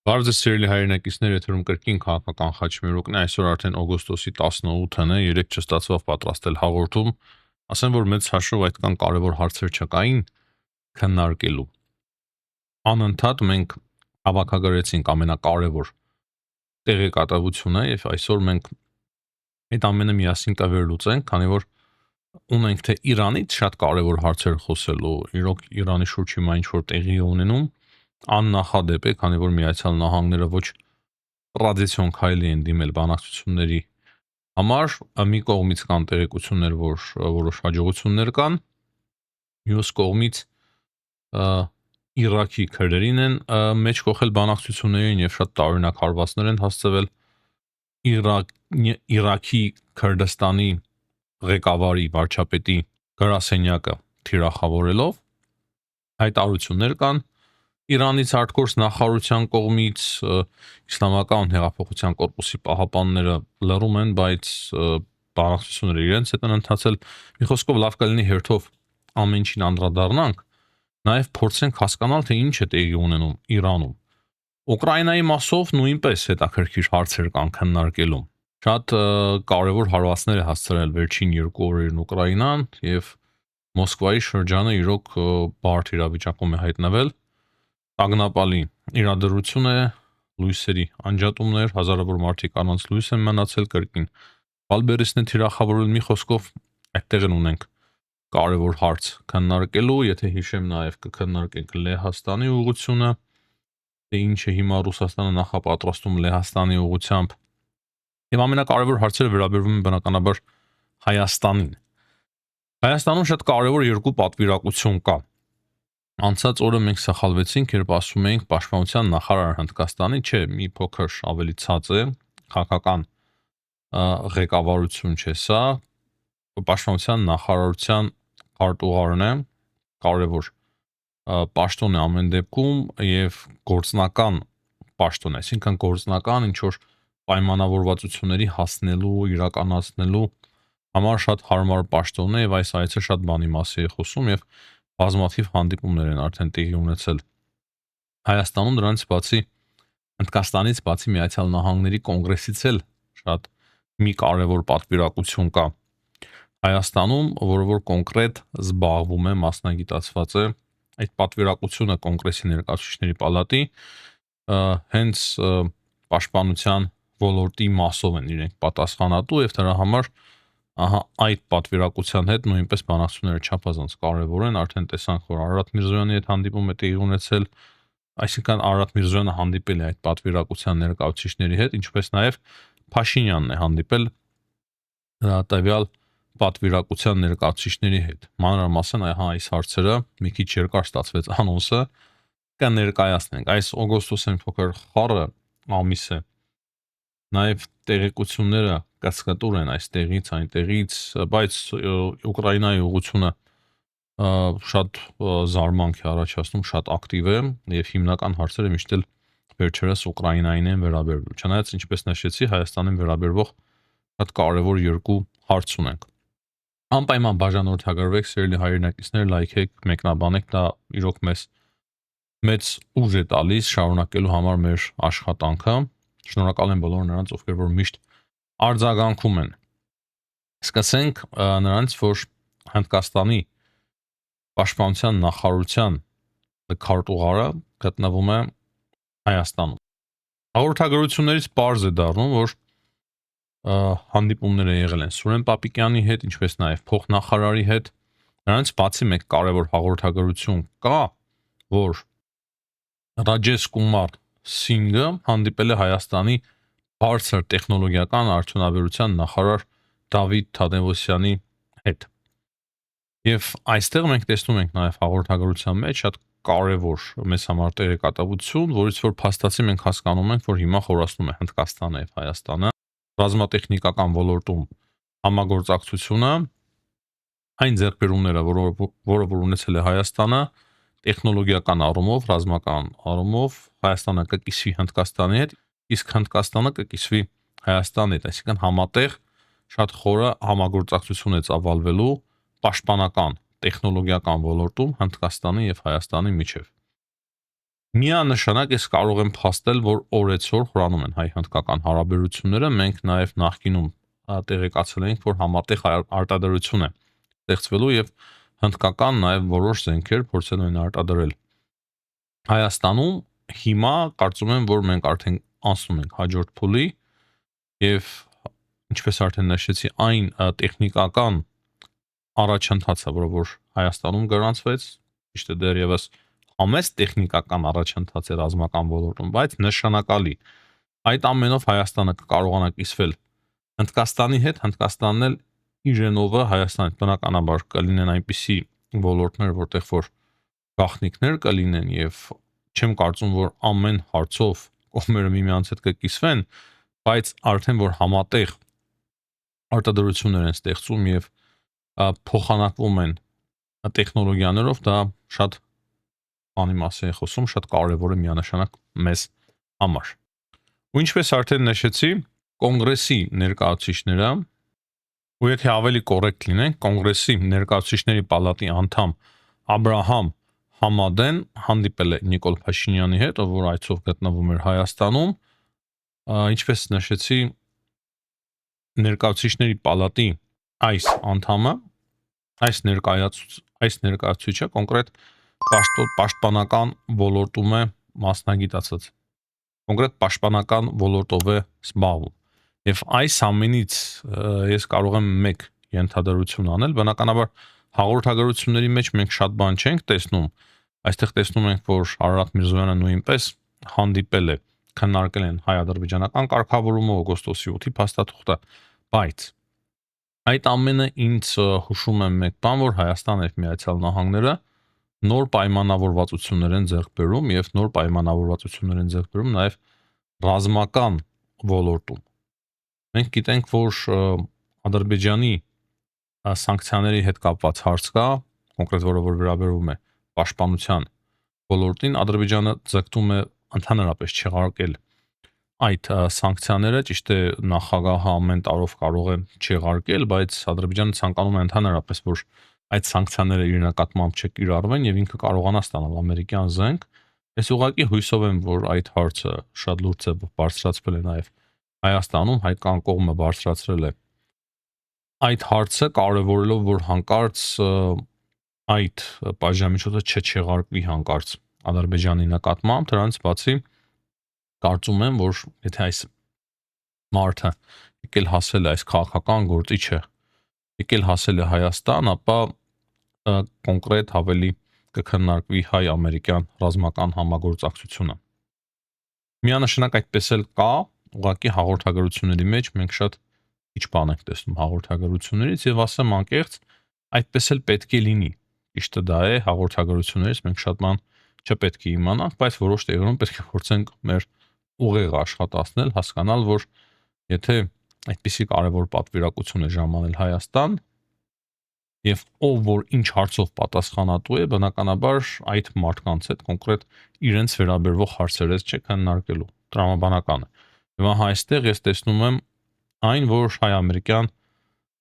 Բարձր սիրելի հայրենակիցներ, եթերում կրկին քաղաքական խաչմերուկն է, այսօր արդեն օգոստոսի 18-ն է, երեկ չստացվավ պատրաստել հաղորդում, ասեմ, որ մեծ հաշվով այդքան կարևոր հարցեր չկային քննարկելու։ Անընդհատ մենք հավաքագրեցինք ամենակարևոր տեղեկատվությունը եւ այսօր մենք այդ ամենը միասին կվերլուծենք, քանի որ ունենք թե Իրանից շատ կարևոր հարցեր խոսելու, իրոք Իրանի շուրջ հիմա ինչ որ տեղի է ունենում, աննախադեպ է, քանի որ Միացյալ Նահանգները ոչ տրադիցիոն քայլի են դիմել բանակցությունների համար, մի կողմից կան տեղեկություններ, որ որոշ հաջողություններ կան, մյուս կողմից Իրաքի քրերին են մեջ կողել բանակցություններին եւ շատ տարօրինակ հարվածներ են հասցվել Իրաքի Քրդստանի ղեկավարի վարչապետի գրասենյակը թիրախավորելով հայտարարություններ կան Իրանից հardcore նախարարության կողմից իսլամական հեղափոխության կորպուսի պահապանները լռում են, բայց բանակցությունները իրենց հետ են ընթացել։ Մի խոսքով լավ կլինի հերթով ամեն ինչին անդրադառնանք, նաև փորձենք հասկանալ, թե ինչ է տեղի ունենում Իրանում։ Ուկրաինայի մասով նույնպես հետաքրքիր հարցեր կան քննարկելու։ Շատ կարևոր հարվածներ է հասցրել վերջին 2 օրերին Ուկրաինան եւ Մոսկվայի շրջանը իրոք բարդ իրավիճակում է հայտնվել։ Ագնապալի իրադրություն է, լույսերի անջատումներ, հազարավոր մարդիկ առանց լույս են մնացել կրկին։ Բալբերիսն է թիրախավորել, մի խոսքով այդտեղ են ունենք կարևոր հարց քննարկելու, եթե հիշեմ նաև կքննարկենք Լեհաստանի ուղղությունը, թե ինչ է հիմա Ռուսաստանը նախապատրաստում Լեհաստանի ուղղությամբ։ Եվ ամենակարևոր հարցերը վերաբերվում են բնականաբար Հայաստանին։ Հայաստանում շատ կարևոր երկու պատվիրակություն կա։ Անցած օրը մենք սխալվեցինք, երբ ասում էինք Պաշտպանության նախարար Հնդկաստանի, չէ, մի փոքր ավելի ցած է, քաղաքական ղեկավարություն չէ սա, Պաշտպանության նախարարության արտուղարն է, կարևոր պաշտոն է ամեն դեպքում եւ գործնական պաշտոն է, այսինքն գործնական ինչ որ պայմանավորվածությունների հասնելու, իրականացնելու համար շատ հարմար պաշտոն է եւ այս այցը շատ բանի մասի է խոսում եւ բազմաթիվ հանդիպումներ են արդեն տեղի ունեցել Հայաստանում, դրանից բացի Հնդկաստանից բացի Միացյալ Նահանգների կոնգրեսից էլ շատ մի կարևոր պատվիրակություն կա Հայաստանում, որը որ կոնկրետ զբաղվում է, մասնագիտացված է այդ պատվիրակությունը կոնգրեսի ներկայացուցիչների պալատի հենց պաշտպանության ոլորտի մասով են իրենք պատասխանատու եւ դրա համար ահա այդ պատվիրակության հետ նույնպես բանակցությունները չափազանց կարևոր են, արդեն տեսանք, որ Արարատ Միրզոյանի հետ հանդիպում է տեղի ունեցել, այսինքն Արարատ Միրզոյանը հանդիպել է այդ պատվիրակության ներկայացուցիչների հետ, ինչպես նաեւ Փաշինյանն է հանդիպել տվյալ պատվիրակության ներկայացուցիչների հետ։ Մանրամասն այս հարցերը մի քիչ երկար ստացվեց անոնսը կներկայացնենք։ Այս օգոստոսին փոքր խառը ամիս է։ Նաև տեղեկությունները կասկատուր են այստեղից, այնտեղից, բայց Ուկրաինայի ուղղությունը շատ զարմանք է առաջացնում, շատ ակտիվ է եւ հիմնական հարցերը միշտ էլ վերջերս Ուկրաինային են վերաբերվում։ Չնայած ինչպես նշեցի, Հայաստանին վերաբերվող շատ կարևոր երկու հարց ունենք։ Անպայման բաժանորդագրվեք, սիրելի հայրենակիցներ, լայքեք, մեկնաբանեք, դա իրոք մեծ ուժ է տալիս շարունակելու համար մեր աշխատանքը։ Շնորհակալ եմ բոլոր նրանց, ովքեր որ միշտ արձագանքում են։ Սկսենք նրանց, որ Հնդկաստանի պաշտպանության նախարարության քարտուղարը գտնվում է Հայաստանում։ Հաղորդագրություններից պարզ է դառնում, որ հանդիպումները եղել են Սուրեն Պապիկյանի հետ, ինչպես նաև փոխնախարարի հետ։ Նրանց բացի մեկ կարևոր հաղորդագրություն կա, որ Ռաջես Կումար Սինգը հանդիպել է Հայաստանի բարձր տեխնոլոգիական արդյունաբերության նախարար Դավիթ Թադևոսյանի հետ։ Եվ այստեղ մենք տեսնում ենք նաև հաղորդագրության մեջ շատ կարևոր մեզ համար տեղեկատվություն, որից որ փաստացի մենք հասկանում ենք, որ հիմա խորացնում է Հնդկաստանը եւ Հայաստանը ռազմատեխնիկական ոլորտում համագործակցությունը, այն ձեռքբերումները, որը որ ունեցել է Հայաստանը, տեխնոլոգիական առումով, ռազմական առումով Հայաստանը կկիսվի Հնդկաստանի հետ, իսկ Հնդկաստանը կկիսվի Հայաստանի հետ, այսինքն համատեղ շատ խորը համագործակցություն է ծավալվելու պաշտպանական տեխնոլոգիական ոլորտում Հնդկաստանի եւ Հայաստանի միջև։ Միանշանակ ես կարող եմ փաստել, որ օրեցօր խորանում են հայ-հնդկական հարաբերությունները, մենք նաև նախկինում տեղեկացել ենք, որ համատեղ արտադրություն է ստեղծվելու եւ հնդկական նաև որոշ զենքեր փորձելու են արտադրել Հայաստանում։ Հիմա կարծում եմ, որ մենք արդեն անցնում ենք հաջորդ փուլի եւ ինչպես արդեն նշեցի, այն տեխնիկական առաջընթացը, որ Հայաստանում գրանցվեց, ճիշտ է դեռևս համեստ տեխնիկական առաջընթաց է ռազմական ոլորտում, բայց նշանակալի։ Այդ ամենով Հայաստանը կկարողանա կիսվել Հնդկաստանի հետ, Հնդկաստանն էլ իրենովը Հայաստանից բնականաբար կլինեն այնպիսի ոլորտներ, որտեղ որ գաղտնիքներ կլինեն եւ չեմ կարծում, որ ամեն հարցով կողմերը միմյանց հետ կկիսվեն, բայց արդեն որ համատեղ արտադրություններ են ստեղծում եւ փոխանակվում են տեխնոլոգիաներով, դա շատ բանի մասին է խոսում, շատ կարևոր է միանշանակ մեզ համար։ Ու ինչպես արդեն նշեցի, կոնգրեսի ներկայացուցիչները, ու եթե ավելի կոռեկտ լինենք, կոնգրեսի ներկայացուցիչների պալատի անդամ Աբրահամ Համադեն հանդիպել է Նիկոլ Փաշինյանի հետ, ով որ այցով գտնվում էր Հայաստանում, ինչպես նշեցի, ներկայացուցիչների պալատի այս անդամը, այս ներկայացուցիչը կոնկրետ պաշտպանական ոլորտում է մասնագիտացած, կոնկրետ պաշտպանական ոլորտով է զբաղվում։ Եվ այս ամենից ես կարող եմ մեկ ենթադրություն անել, բնականաբար հաղորդագրությունների մեջ մենք շատ բան չենք տեսնում, այստեղ տեսնում ենք, որ Արարատ Միրզոյանը նույնպես հանդիպել է, քննարկել են հայ-ադրբեջանական կարգավորումը, օգոստոսի 8-ի փաստաթուղթը, բայց այդ ամենը ինձ հուշում է մեկ բան, որ Հայաստանը եւ Միացյալ Նահանգները նոր պայմանավորվածություններ են ձեռք բերում եւ նոր պայմանավորվածություններ են ձեռք բերում նաեւ ռազմական ոլորտում։ Մենք գիտենք, որ Ադրբեջանի սանկցիաների հետ կապված հարց կա, կոնկրետ որը որ վերաբերում է պաշտպանության ոլորտին, Ադրբեջանը ձգտում է ընդհանրապես չեղարկել այդ սանկցիաները, ճիշտ է, նախագահը ամեն տարով կարող է չեղարկել, բայց Ադրբեջանը ցանկանում է ընդհանրապես, որ այդ սանկցիաները իր նկատմամբ չկիրառվեն եւ ինքը կարողանա ստանալ ամերիկյան զենք։ Ես ուղղակի հույսով եմ, որ այդ հարցը շատ լուրջ է բարձրացվել է նաեւ Հայաստանում, հայկական կողմը բարձրացրել է այդ հարցը, կարևորելով, որ հանկարծ այդ բաժանմիջոցը չեղարկվի հանկարծ Ադրբեջանի նկատմամբ, դրանից բացի կարծում եմ, որ եթե այս մարդը եկել հասել է, այս քաղաքական գործիչը եկել հասել է Հայաստան, ապա կոնկրետ ավելի կքննարկվի հայ-ամերիկյան ռազմական համագործակցությունը։ Միանշանակ այդպես էլ կա, ուղղակի հաղորդագրությունների մեջ մենք շատ քիչ բան ենք տեսնում հաղորդագրություններից եւ ասեմ անկեղծ, այդպես էլ պետք է լինի։ Ճիշտը դա է, հաղորդագրություններից մենք շատ բան չպետք է իմանանք, բայց որոշ տեղերում պետք է փորձենք մեր ուղեղը աշխատացնել, հասկանալ, որ եթե այդպիսի կարևոր պատվիրակություն է ժամանել Հայաստան, եւ ով որ ինչ հարցով պատասխանատու է, բնականաբար այդ մարդկանց հետ կոնկրետ իրենց վերաբերվող հարցերից չէ քննարկելու, տրամաբանական է։ Եվ ահա այստեղ ես տեսնում եմ այն, որ հայ-ամերիկյան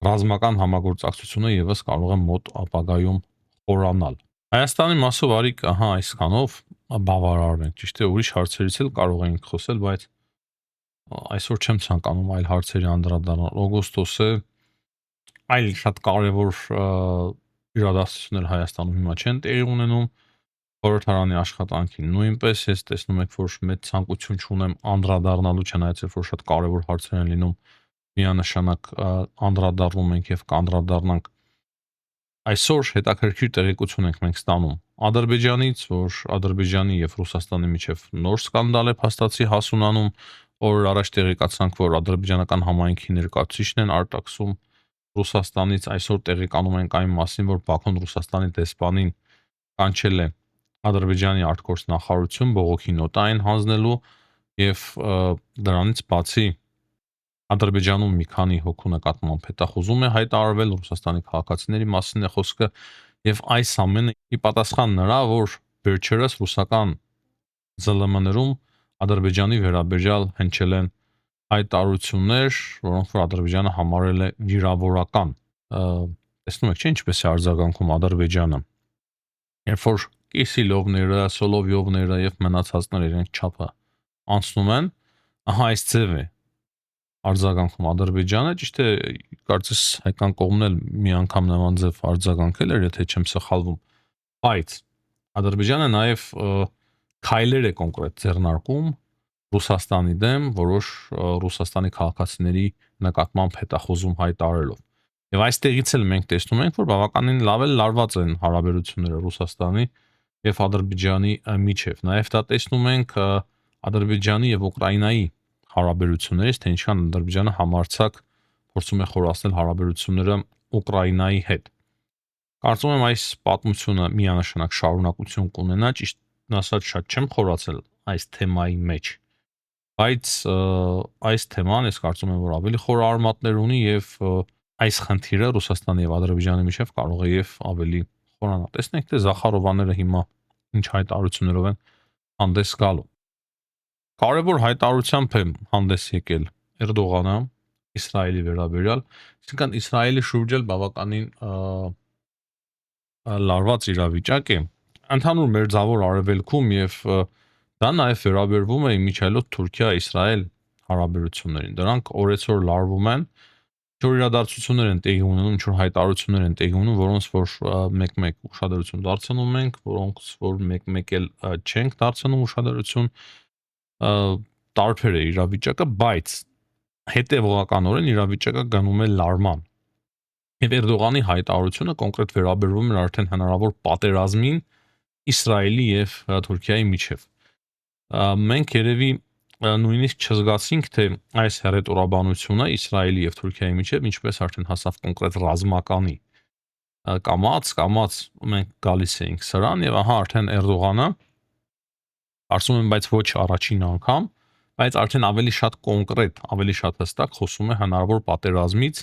ռազմական համագործակցությունը եւս կարող է մոտ ապագայում խորանալ։ Հայաստանի մասով արիք, ահա այսքանով բավարարվենք, ճիշտ է, ուրիշ հարցերից էլ կարող ենք խոսել, բայց այսօր չեմ ցանկանում այլ հարցերի անդրադառնալ։ Օգոստոսը այլ շատ կարևոր իրադարձություններ Հայաստանում հիմա չեն տեղի ունենում, խորհրդարանի աշխատանքին նույնպես ես տեսնում եք, որ մեծ ցանկություն չունեմ անդրադառնալու, չնայած որ շատ կարևոր հարցեր են լինում, միանշանակ անդրադառնում ենք եւ կանդրադառնանք։ Այսօր հետաքրքիր տեղեկություն ենք մենք ստանում Ադրբեջանից, որ Ադրբեջանի եւ Ռուսաստանի միջև նոր սկանդալ է փաստացի հասունանում, որ առաջ տեղեկացանք, որ ադրբեջանական համայնքի ներկայացուցիչն են արտաքսում Ռուսաստանից, այսօր տեղեկանում ենք այն մասին, որ Բաքուն Ռուսաստանի դեսպանին կանչել է Ադրբեջանի արտգործնախարարություն բողոքի նոտա են հանձնելու եւ դրանից բացի Ադրբեջանում մի քանի հոգու նկատմամբ հետախուզում է հայտարարվել, Ռուսաստանի քաղաքացիների մասին է խոսքը եւ այս ամենը ի պատասխան նրա, որ վերջերս ռուսական ԶԼՄ-ներում Ադրբեջանի վերաբերյալ հնչել են հայտարարություններ, որոնք որ Ադրբեջանը համարել է վիրավորական։ Տեսնում եք, չէ՞, ինչպես է արձագանքում Ադրբեջանը։ Երբ որ Կիսիլովները, Սոլովյովները եւ մնացածները իրենք չափը անցնում են, ահա այս ձև է արձագանքում Ադրբեջանը, ճիշտ է, կարծես հայկական կողմն էլ մի անգամ նման ձև արձագանքել էր, եթե չեմ սխալվում, բայց Ադրբեջանը նաև քայլեր է կոնկրետ ձեռնարկում Ռուսաստանի դեմ, որոշ Ռուսաստանի քաղաքացիների նկատմամբ հետախուզում հայտարարելով։ Եվ այստեղից էլ մենք տեսնում ենք, որ բավականին լավ էլ լարված են հարաբերությունները Ռուսաստանի եւ Ադրբեջանի միջև։ Նաեւ դա տեսնում ենք Ադրբեջանի եւ Ուկրաինայի հարաբերություններից, թե ինչքան Ադրբեջանը համարձակ փորձում է խորացնել հարաբերությունները Ուկրաինայի հետ։ Կարծում եմ այս պատմությունը միանշանակ շարունակություն կունենա, ճիշտ ասած շատ չեմ խորացել այս թեմայի մեջ, բայց այս թեման ես կարծում եմ, որ ավելի խոր արմատներ ունի եւ այս խնդիրը Ռուսաստանի եւ Ադրբեջանի միջև կարող է եւ ավելի խորանալ։ Տեսնենք թե Զախարովաները հիմա ինչ հայտարարություններով են հանդես գալու։ Կարևոր հայտարարությամբ է հանդես եկել Էրդողանը Իսրայելի վերաբերյալ, այսինքն Իսրայելի շուրջ էլ բավականին լարված իրավիճակ է ընդհանուր մերձավոր արևելքում եւ դա նաեւ վերաբերվում է իմիջիայլոց Թուրքիա-Իսրայել հարաբերություններին։ Դրանք օրեցօր լարվում են, ինչ-որ իրադարձություններ են տեղի ունենում, ինչ-որ հայտարարություններ են տեղի ունենում, որոնց որ մեկ-մեկ ուշադրություն դարձնում ենք, որոնց որ մեկ-մեկ էլ չենք դարձնում ուշադրություն, տարբեր է իրավիճակը, բայց հետևողականորեն իրավիճակը գնում է լարման։ Եվ Էրդողանի հայտարարությունը կոնկրետ վերաբերվում է արդեն հնարավոր պատերազմին Իսրայելի եւ Թուրքիայի միջև։ Մենք երևի նույնիսկ չզգացինք, թե այս հերետորաբանությունը Իսրայելի եւ Թուրքիայի միջև ինչպես արդեն հասավ կոնկրետ ռազմականի։ Կամած մենք գալիս էինք սրան եւ ահա արդեն Էրդողանը ասում եմ, բայց ոչ առաջին անգամ, բայց արդեն ավելի շատ կոնկրետ, ավելի շատ հստակ խոսում է հնարավոր պատերազմից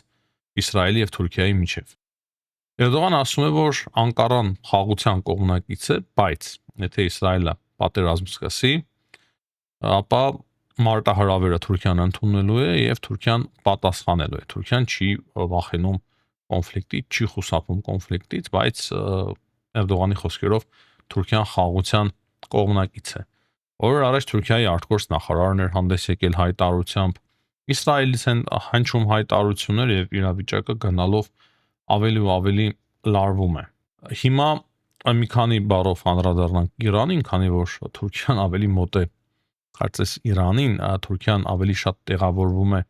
Իսրայելի եւ Թուրքիայի միջև։ Էրդողանը ասում է, որ Անկարան խաղաղության կողմնակից է, բայց եթե Իսրայելը պատերազմ սկսի, ապա մարտահրավերը Թուրքիան ընդունելու է եւ Թուրքիան պատասխանելու է։ Թուրքիան չի վախենում կոնֆլիկտից, չի խուսափում կոնֆլիկտից, բայց Էրդողանի խոսքերով Թուրքիան խաղաղության կողմնակից է։ Օրեր առաջ Թուրքիայի արտգործ նախարարն էր հանդես եկել հայտարարությամբ, Իսրայելից են հնչում հայտարարություններ եւ իրավիճակը գնալով ավելի ու ավելի լարվում է։ Հիմա մի քանի բառով անդրադառնանք Իրանին, քանի որ Թուրքիան ավելի մոտ է կարծես Իրանին, Թուրքիան ավելի շատ տեղավորվում է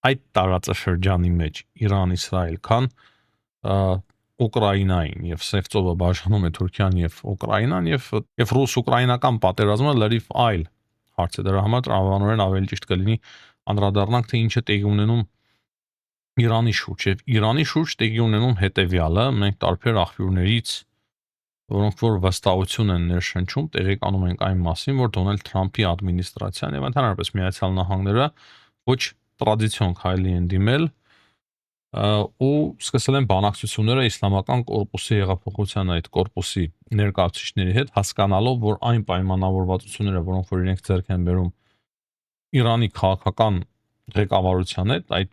այդ տարածաշրջանի մեջ Իրան-Իսրայել, քան Ուկրաինային եւ Սև ծովը բաժանում է Թուրքիան եւ Ուկրաինան եւ ռուս-ուկրաինական պատերազմը լրիվ այլ հարց է։ Դրա համար տրամաբանորեն ավելի ճիշտ կլինի անդրադառնանք թե ինչ է տեղի ունենում Իրանի շուրջ եւ Իրանի շուրջ տեղի ունենում հետեւյալը, մենք տարբեր աղբյուրներից, որոնք որ վստահություն են ներշնչում, տեղեկանում ենք այն մասին, որ Դոնալդ Թրամփի ադմինիստրացիան եւ ընդհանրապես Միացյալ Նահանգները ոչ տրադիցիոն քայլի են դիմել ու սկսել են բանակցությունները իսլամական կորպուսի հեղափոխության այդ կորպուսի ներկայացուցիչների հետ, հասկանալով, որ այն պայմանավորվածությունները, որոնք որ իրենք ձեռք են բերում Իրանի քաղաքական ղեկավարության հետ, այդ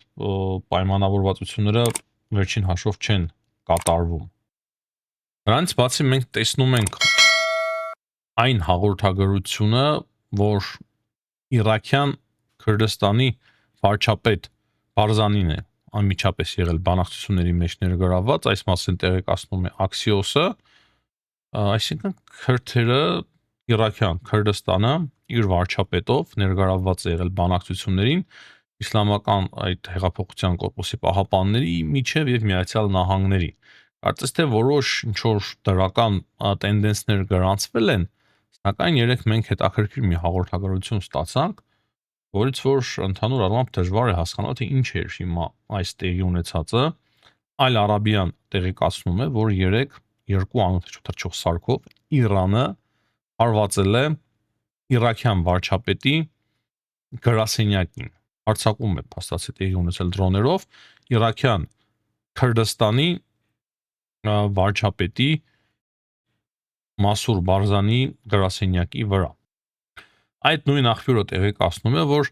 պայմանավորվածությունները վերջին հաշվով չեն կատարվում։ Դրանից բացի մենք տեսնում ենք այն հաղորդագրությունը, որ Իրաքյան Քրդստանի վարչապետ Բարզանին է անմիջապես եղել բանակցությունների մեջ ներգրավված, այս մասին տեղեկացնում է Axios-ը, այսինքն քրդերը Իրաքյան Քրդստանը իր վարչապետով ներգրավված է եղել բանակցություններին իսլամական այդ հեղափոխության կորպուսի պահապանների միջև եւ Միացյալ Նահանգների։ Կարծես թե որոշ ինչ-որ դրական տենդենսներ գրանցվել են, սակայն երեք մենք հետաքրքիր մի հաղորդագրություն ստացանք, որից որ ընդհանուր առմամբ դժվար է հասկանալ, թե ինչ էր հիմա այս տեղի ունեցածը։ Այլ Արաբիան տեղեկացնում է, որ երեք երկու անօթեչոթ սարքով Իրանը հարվածել է Իրաքյան վարչապետի գրասենյակին։ Հարձակում է փաստացի տեղի ունեցել դրոներով Իրաքյան Քրդստանի վարչապետի Մասուր Բարզանի գրասենյակի վրա։ Այդ նույն աղբյուրը տեղեկացնում է, որ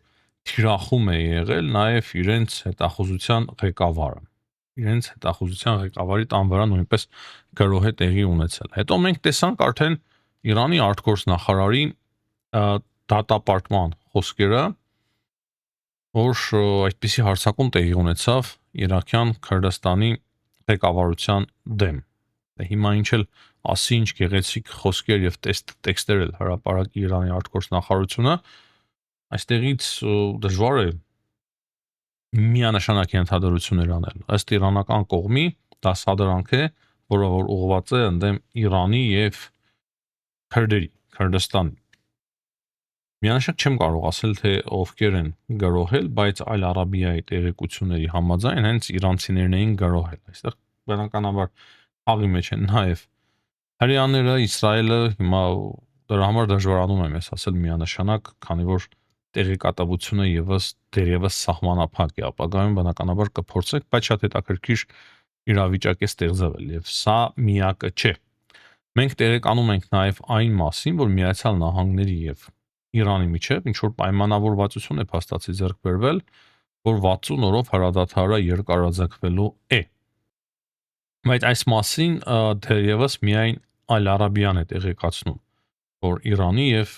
թիրախում է եղել նաև իրենց հետախուզության ղեկավարը։ իրենց հետախուզության ղեկավարի տան վրա նույնպես գրոհ է տեղի ունեցել։ Հետո մենք տեսանք արդեն Իրանի արտգործնախարարի դատապարտման խոսքերը, որ այդպիսի հարձակում տեղի ունեցավ Իրաքյան Քրդստանի ղեկավարության դեմ։ Հիմա ինչ էլ ասի, ինչ գեղեցիկ խոսքեր եւ տեքստեր էլ հրապարակի Իրանի արտգործնախարարությունը, այստեղից դժվար է միանշանակ ենթադրություններ անել։ Ըստ իրանական կողմի դա սադրանք է, որը որ ուղղված է ընդդեմ Իրանի եւ քրդերի, Քրդստանի։ Միանշանակ չեմ կարող ասել, թե ովքեր են գրոհել, բայց Այլ Արաբիայի տեղեկությունների համաձայն հենց իրանցիներն էին գրոհել։ Այստեղ բնականաբար աղի մեջ են նաև հրեաները, Իսրայելը, հիմա դրա համար դժվարանում եմ ես ասել միանշանակ, քանի որ տեղեկատվությունը դերևս սահմանափակ է, ապագայում բնականաբար կփորձենք, բայց շատ հետաքրքիր իրավիճակ է ստեղծվել եւ սա միակը չէ։ Մենք տեղեկանում ենք նաև այն մասին, որ Միացյալ Նահանգների եւ Իրանի միջև ինչ որ պայմանավորվածություն է փաստացի ձեռք բերվել, որ 60 օրով հրադադարը երկարաձգվելու է։ Բայց այս մասին դեռևս միայն Այլ Արաբիան է տեղեկացնում, որ Իրանի եւ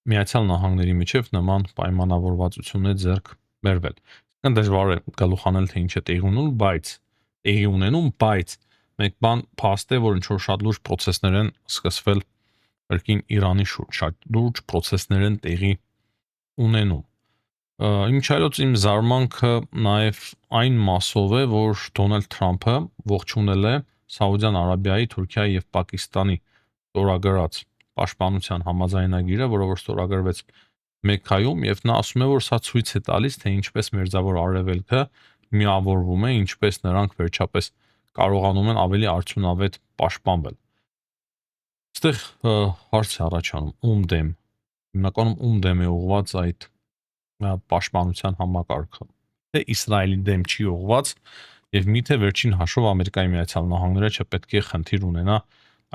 Միացյալ Նահանգների միջև նման պայմանավորվածություն է ձեռք բերվել։ Այսինքն դժվար է գլուխանել, թե ինչ է տեղի ունենում, բայց մեկ բան փաստ է, որ ինչ որ շատ լուրջ process-ներ են սկսվել կրկին Իրանի շուրջ, շատ լուրջ process-ներ են տեղի ունենում։ Ինչայլոց իմ զարմանքը նաև այն մասով է, որ Դոնալդ Թրամփը ողջունել է Սաուդյան Արաբիայի, Թուրքիայի եւ Պակիստանի ստորագրած պաշտպանության համաձայնագիրը, որը որ ստորագրվեց Մեքքայում, եւ նա ասում է, որ սա ցույց է տալիս, թե ինչպես Մերձավոր Արևելքը միավորվում է, ինչպես նրանք վերջապես կարողանում են ավելի արդյունավետ պաշտպանվել։ Այստեղ հարց է առաջանում, ում դեմ։ Հիմնականում ում դեմ է ուղղված այդ պաշտպանության համակարգը, թե Իսրայելի դեմ չի ուղղված եւ միթե վերջին հաշվով Ամերիկայի Միացյալ Նահանգները չպետք է խնդիր ունենա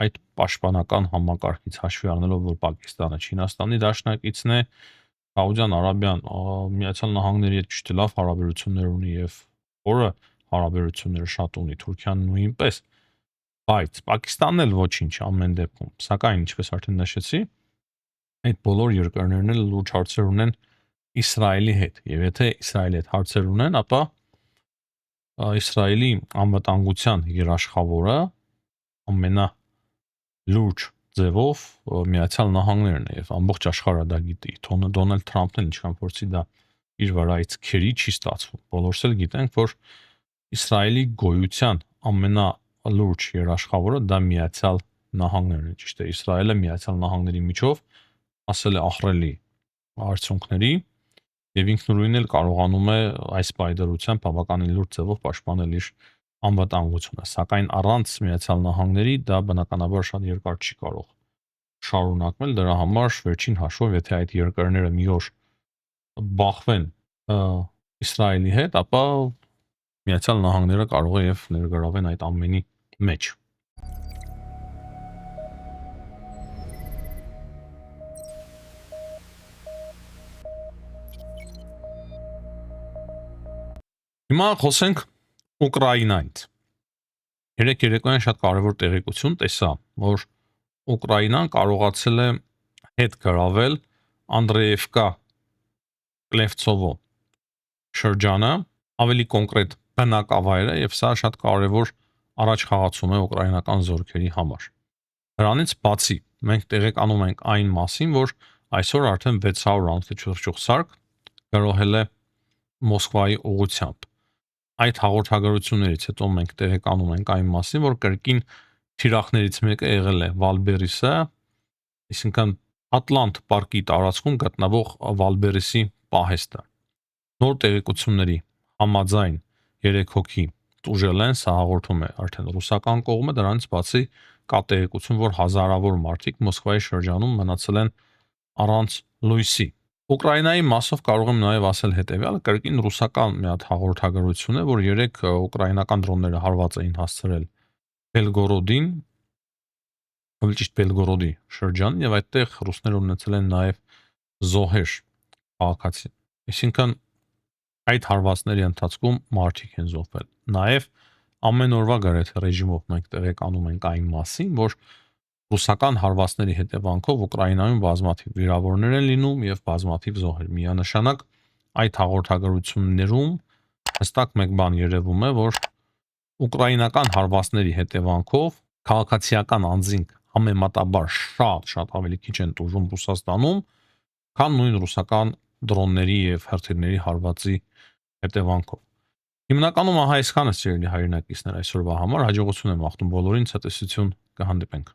այդ պաշտպանական համակարգից հաշվի առնելով, որ Պակիստանը Չինաստանի դաշնակիցն է, Սաուդյան Արաբիան Միացյալ Նահանգների հետ ճիշտ լավ հարաբերություններ ունի եւ որը հարաբերությունները շատ ունի, Թուրքիան նույնպես, բայց Պակիստանն էլ ոչինչ ամեն դեպքում, սակայն ինչպես արդեն նշեցի, այդ բոլոր երկրներն էլ լուրջ հարցեր ունեն Իսրայելի հետ, եւ եթե Իսրայելի հետ հարցեր ունեն, ապա Իսրայելի անվտանգության երաշխավորը ամենալուրջ ձևով Միացյալ Նահանգներն է եւ ամբողջ աշխարհը դա գիտի։ Դոնալդ Թրամփն էլ ինչքան փորձի դա իր վրայից քերի չի ստացվում։ Բոլորս էլ գիտենք, որ Իսրայելի գոյության ամենալուրջ երաշխավորը դա Միացյալ Նահանգներն է, ճիշտ է, Իսրայելը Միացյալ Նահանգների միջով ասել է ահռելի արդյունքների եւ ինքնուրույն էլ կարողանում է այս պայդրությամբ բավականին լուրջ ձևով պաշտպանել իր անվտանգությունը, սակայն առանց Միացյալ Նահանգների դա բնականաբար շատ երկար չի կարող շարունակվել, դրա համար վերջին հաշվով, եթե այդ երկրները մի օր բախվեն Իսրայելի հետ, ապա Միացյալ Նահանգները կարող է եւ ներգրավեն այդ ամենի մեջ։ Հիմա խոսենք Ուկրաինայից։ Երեք երեկոյան շատ կարևոր տեղեկություն տեսա, որ Ուկրաինան կարողացել է հետ գրավել Անդրեևկա Կլևցովո շրջանը, ավելի կոնկրետ բնակավայրը, եւ սա շատ կարևոր առաջխաղացում է ուկրաինական զորքերի համար։ Դրանից բացի մենք տեղեկանում ենք այն մասին, որ այսօր արդեն 600 անթեթ սարք գրոհել է Մոսկվայի ուղությամբ։ Այդ հաղորդագրություններից հետո մենք տեղեկանում ենք այն մասին, որ կրկին թիրախներից մեկը եղել է Վալբերիսը, այսինքն Ատլանտ պարկի տարածքում գտնվող Վալբերիսի պահեստը։ Նոր տեղեկությունների համաձայն 3 հոգի տուժել են, սա հաղորդում է արդեն ռուսական կողմը, դրանից բացի կա տեղեկություն, որ հազարավոր մարդիկ Մոսկվայի շրջանում մնացել են առանց լույսի։ Ուկրաինայի մասով կարող եմ նաև ասել հետևյալը, կրկին ռուսական մի հատ հաղորդագրություն է, որ 3 ուկրաինական դրոնները հարված էին հասցրել Բելգորոդին, ավելի ճիշտ Բելգորոդի շրջանին, եւ այդտեղ ռուսները ունեցել են նաև զոհեր քաղաքացի։ Այսինքն այդ հարվածների ընթացքում մարդիկ են զոհվել։ Նաև ամեն օրվա գրեթե ռեժիմով մենք տեղեկանում ենք այն մասին, որ ռուսական հարվածների հետևանքով Ուկրաինայում բազմաթիվ վիրավորներ են լինում եւ բազմաթիվ զոհեր։ Միանշանակ այդ հաղորդագրություններում հստակ մեկ բան երևում է, որ ուկրաինական հարվածների հետևանքով քաղաքացիական անձինք համեմատաբար շատ ավելի քիչ են տուժում Ռուսաստանում, քան նույն ռուսական դրոնների եւ հրթիռների հարվածի հետևանքով։ Հիմնականում ահա այսքանը սիրելի հայրենակիցներ այսօրվա համար, հաջողություն եմ աղթում բոլորին, ցտեսություն, կհանդիպենք։